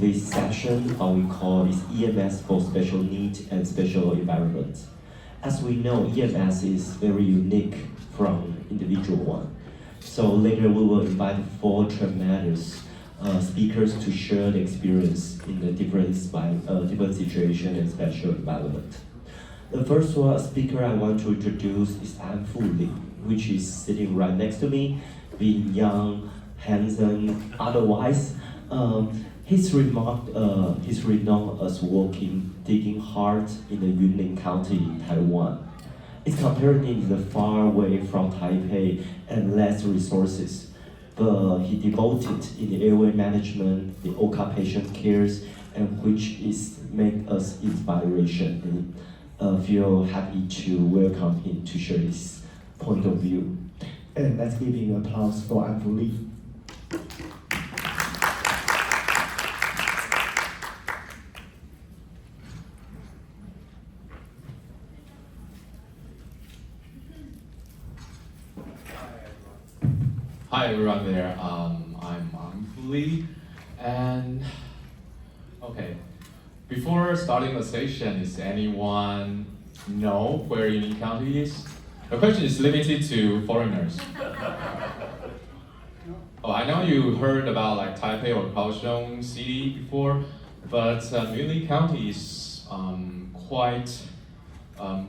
This session, we call is EMS for special needs and special environment. As we know, EMS is very unique from individual one. So later we will invite four tremendous speakers to share the experience in the different situation and special environment. The first speaker I want to introduce is Yunlin, which is sitting right next to me, being young, handsome, otherwise. He's renowned as digging hard in the Yunlin County in Taiwan. It's comparatively far away from Taipei and less resources, but he devoted in the airway management, the OCA patient cares, and which is make us inspiration and feel happy to welcome him to share his point of view. And let's give him applause for Yunlin. Hi everyone there, I'm Yunlin, and okay, before starting the session, does anyone know where Yunlin County is? The question is limited to foreigners. Oh, I know you heard about like Taipei or Kaohsiung City before, but Yunlin County is quite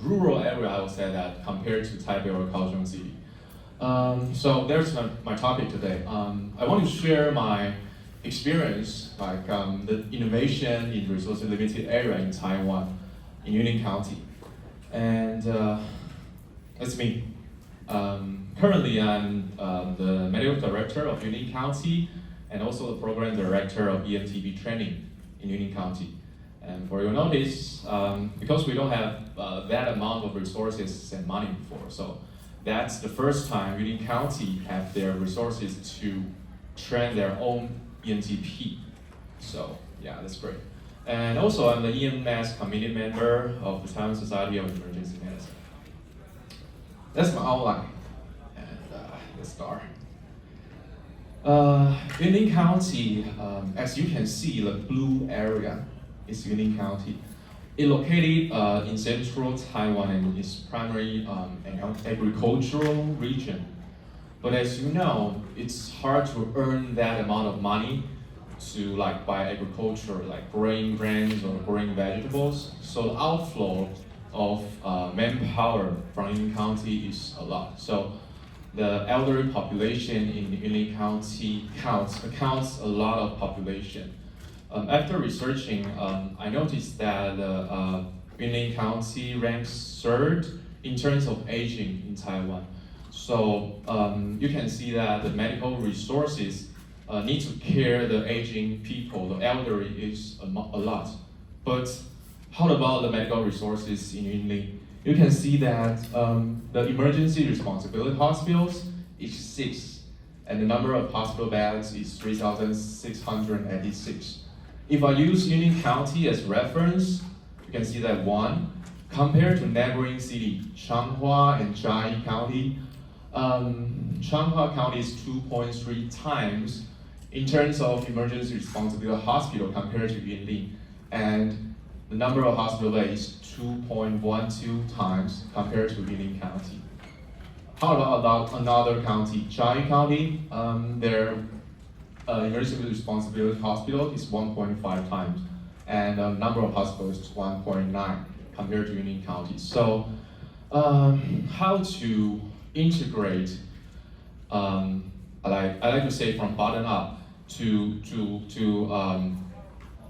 rural area, I would say that, compared to Taipei or Kaohsiung City. So there's my topic today. I want to share my experience, like the innovation in resource limited area in Taiwan, in Yunlin County. And that's me. Currently, I'm the medical director of Yunlin County and also the program director of EMTB training in Yunlin County. And for your notice, because we don't have that amount of resources and money before, so that's the first time Yunlin County have their resources to train their own EMTP. So yeah, that's great. And also I'm the EMS committee member of the Taiwan Society of Emergency Medicine. That's my outline. And let's start. Yunlin County, as you can see, the blue area is Yunlin County. It's located in central Taiwan and is primarily an agricultural region. But as you know, it's hard to earn that amount of money to like buy agriculture, like growing grains or growing vegetables. So the outflow of manpower from Yunlin County is a lot. So the elderly population in Yunlin County accounts a lot of population. After researching, I noticed that Yunlin County ranks third in terms of aging in Taiwan. So you can see that the medical resources need to care the aging people, the elderly is a lot. But how about the medical resources in Yunlin? You can see that the emergency responsibility hospitals is 6, and the number of hospital beds is 3,686. If I use Yunlin County as reference, you can see that 1, compared to neighboring city, Changhua and Jiayi County, Changhua County is 2.3 times in terms of emergency responsibility hospital compared to Yunlin, and the number of hospital beds is 2.12 times compared to Yunlin County. How about another county, Jiayi County? Their emergency responsibility hospital is 1.5 times, and the number of hospitals is 1.9 compared to Yunlin County. So, how to integrate? I like to say from bottom up to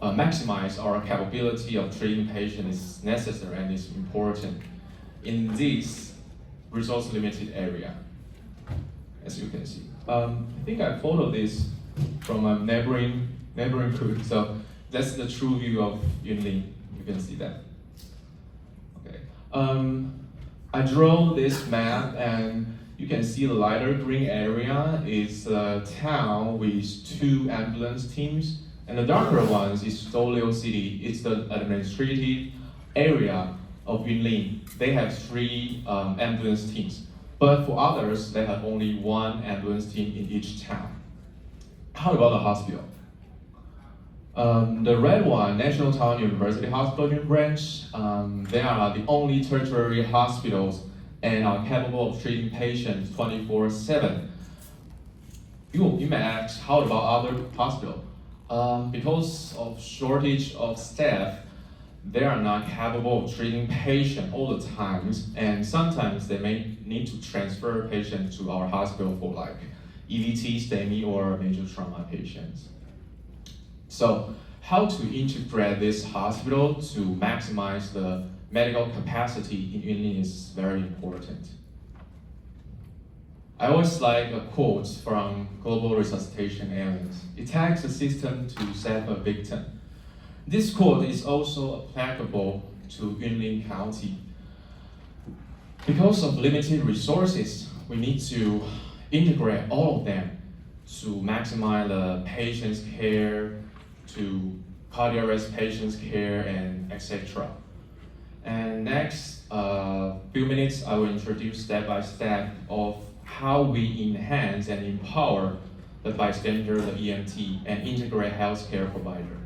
maximize our capability of treating patients is necessary and is important in this resource limited area, as you can see. I think I photoed this from a neighboring group. So that's the true view of Yunlin. You can see that. Okay. I drew this map, and you can see the lighter green area is a town with 2 ambulance teams, and the darker ones is Solio City. It's the administrative area of Yunlin. They have 3 ambulance teams, but for others, they have only 1 ambulance team in each town. How about the hospital? The red one, National Taiwan University Hospital New Branch, they are the only tertiary hospitals and are capable of treating patients 24/7. You may ask, how about other hospitals? Because of shortage of staff, they are not capable of treating patients all the times, and sometimes they may need to transfer patients to our hospital for like EVT, STEMI, or major trauma patients. So how to integrate this hospital to maximize the medical capacity in Yunlin is very important. I always like a quote from Global Resuscitation Alliance. It takes a system to save a victim. This quote is also applicable to Yunlin County. Because of limited resources, we need to integrate all of them to maximize the patient's care, to cardiac arrest patient's care, and etc. And next few minutes, I will introduce step by step of how we enhance and empower the bystander, the EMT, and integrate healthcare provider.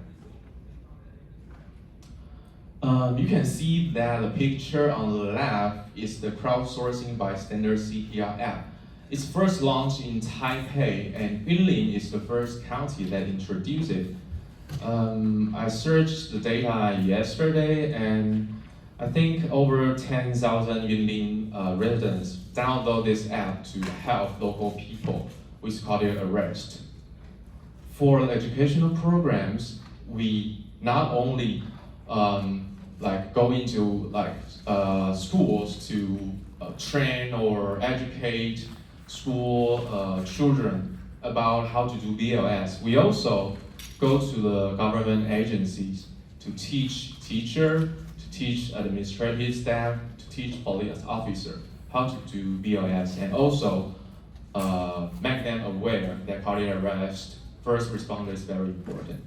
You can see that the picture on the left is the crowdsourcing bystander CPR app. It's first launched in Taipei, and Yunlin is the first county that introduced it. I searched the data yesterday, and I think over 10,000 Yunlin residents download this app to help local people with cardiac arrest. For educational programs, we not only go into schools to train or educate school children about how to do BLS. We also go to the government agencies to teach teacher, to teach administrative staff, to teach police officer how to do BLS, and also make them aware that cardiac arrest first responder is very important.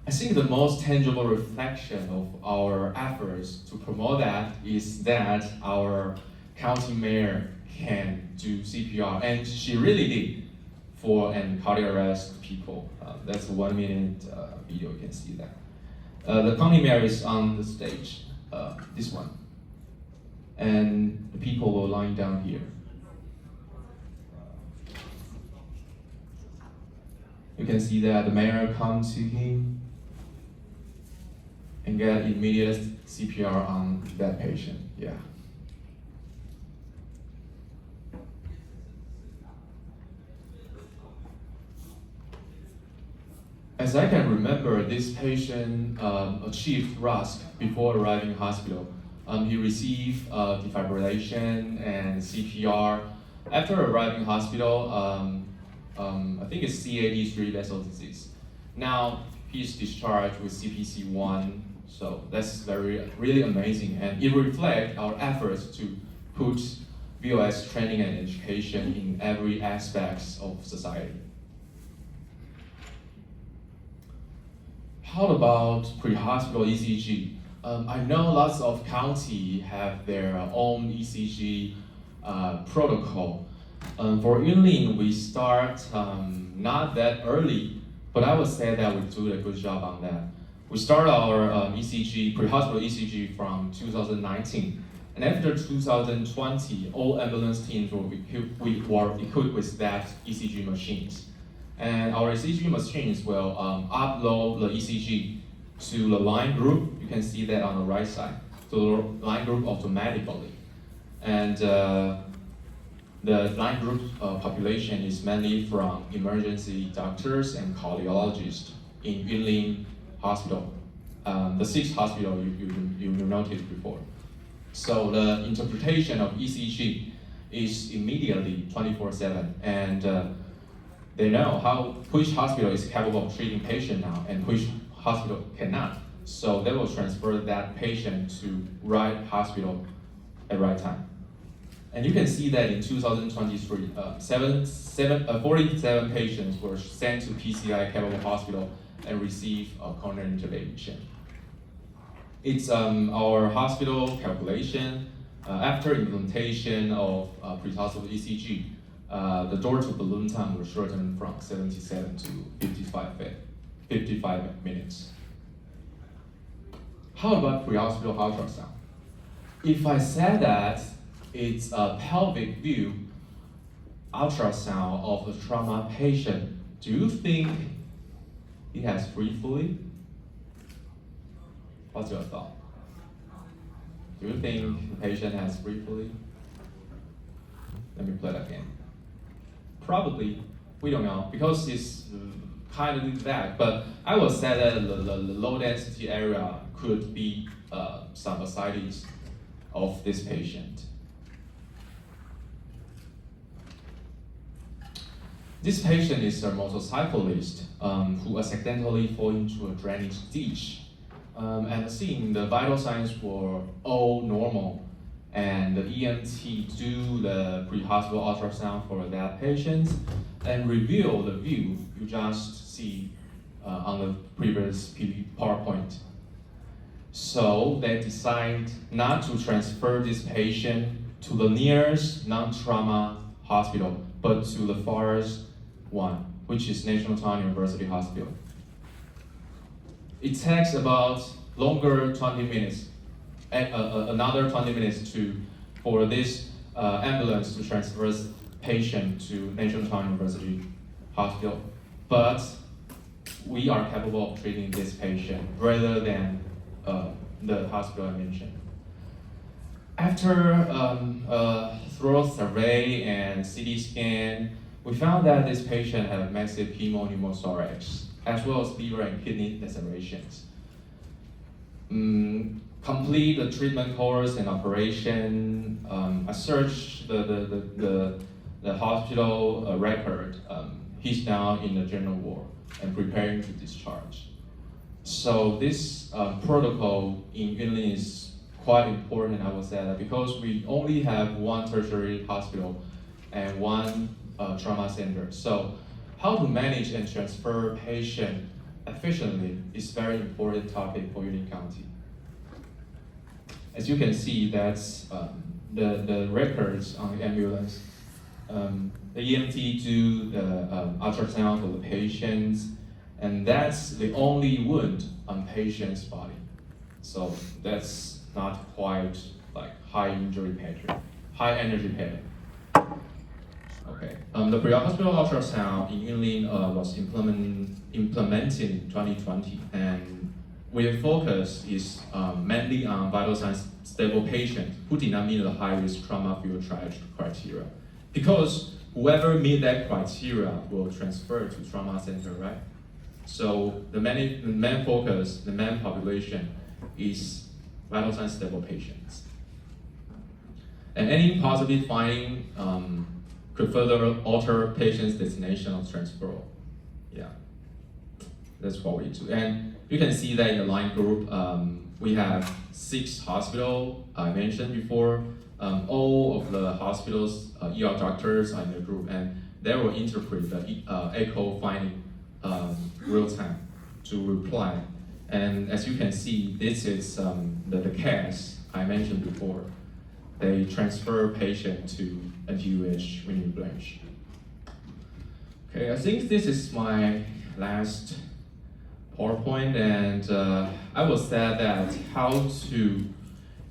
I think the most tangible reflection of our efforts to promote that is that our county mayor can do CPR, and she really did for cardiac arrest people. That's a 1 minute video, you can see that. The county mayor is on the stage, this one. And the people will line down here. You can see that the mayor comes to him and get immediate CPR on that patient, yeah. As I can remember, this patient achieved RASC before arriving hospital. He received defibrillation and CPR. After arriving hospital, I think it's CAD3 vessel disease. Now he's discharged with CPC1, so that's really amazing, and it reflects our efforts to put VOS training and education in every aspect of society. How about pre-hospital ECG? I know lots of counties have their own ECG protocol. For Yunlin, we start not that early, but I would say that we do a good job on that. We start our ECG, pre-hospital ECG from 2019. And after 2020, all ambulance teams were equipped with that ECG machines. And our ECG machines will upload the ECG to the line group. You can see that on the right side, to the line group automatically. And the line group population is mainly from emergency doctors and cardiologists in Yunlin Hospital, the 6th hospital you noticed before. So the interpretation of ECG is immediately 24/7, and they know which hospital is capable of treating patient now and which hospital cannot. So they will transfer that patient to right hospital at right time. And you can see that in 2023, 47 patients were sent to PCI capable hospital and received a coronary intervention. It's our hospital calculation. After implementation of pre-hospital ECG, the door to balloon time will shorten from 77 to 55 minutes. How about pre-hospital ultrasound? If I said that it's a pelvic view ultrasound of a trauma patient, do you think he has free fluid? What's your thought? Do you think the patient has free fluid? Let me play that again. Probably, we don't know, because it's kind of vague, but I would say that the low density area could be some ascites of this patient. This patient is a motorcyclist who accidentally fell into a drainage ditch. And seeing the vital signs were all normal, and the EMT do the pre-hospital ultrasound for that patient and reveal the view you just see on the previous PowerPoint. So they decided not to transfer this patient to the nearest non-trauma hospital, but to the farthest one, which is National Taiwan University Hospital. It takes about longer 20 minutes, another 20 minutes for this ambulance to transfer patient to National Taiwan University Hospital. But we are capable of treating this patient rather than the hospital I mentioned. After a thorough survey and CT scan, we found that this patient had massive pneumothorax, as well as liver and kidney lacerations. Complete the treatment course and operation. I searched the hospital record. He's now in the general ward and preparing to discharge. So this protocol in Yunlin is quite important, I would say, that because we only have one tertiary hospital and one trauma center. So how to manage and transfer patient efficiently is very important topic for Yunlin County. As you can see, that's the records on the ambulance. The EMT do the ultrasound for the patients, and that's the only wound on patient's body. So that's not quite like high injury pattern, high energy pattern. Okay. The pre-hospital ultrasound in Yunlin was implemented in 2020, and our focus is mainly on vital signs stable patients who did not meet the high-risk trauma field triage criteria. Because whoever meet that criteria will transfer to trauma center, right? So the main focus, the main population is vital signs stable patients. And any positive finding could further alter patient's destination of transfer. Yeah, that's what we do. And you can see that in the line group, we have 6 hospitals I mentioned before. All of the hospitals, ER doctors are in the group, and they will interpret the echo finding real time to reply. And as you can see, this is the case I mentioned before. They transfer patient to NTUH Yunlin branch. Okay, I think this is my last PowerPoint, and I will say that how to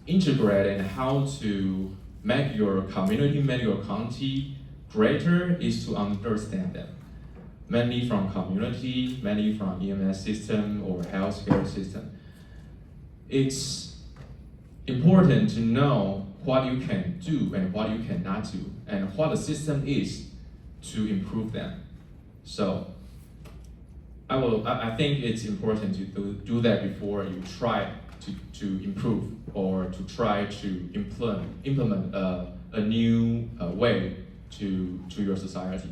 integrate and how to make your community, make your county greater is to understand them. Mainly from community, mainly from EMS system or healthcare system. It's important to know what you can do and what you cannot do, and what the system is to improve them. So I think it's important to do that before you try to improve or to try to implement a new way to your society.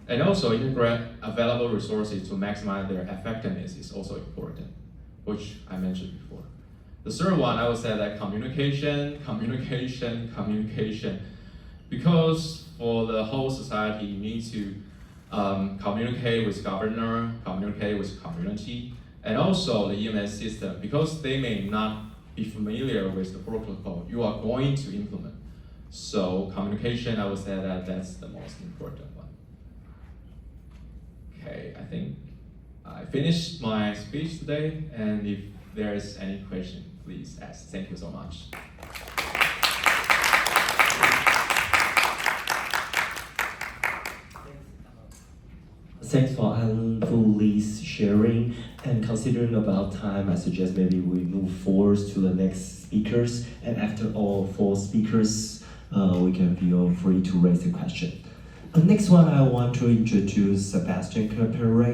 And also integrate available resources to maximize their effectiveness is also important, which I mentioned before. The third one, I would say that communication. Because for the whole society, you need to communicate with governor, communicate with community, and also the EMS system, because they may not be familiar with the protocol you are going to implement. So communication, I would say that that's the most important one. Okay, I think I finished my speech today, and if there is any question, please ask. Thank you so much. Thanks for Anfuli's sharing. And considering about time, I suggest maybe we move forward to the next speakers. And after all four speakers, we can feel free to raise a question. The next one, I want to introduce Sebastian Claperet.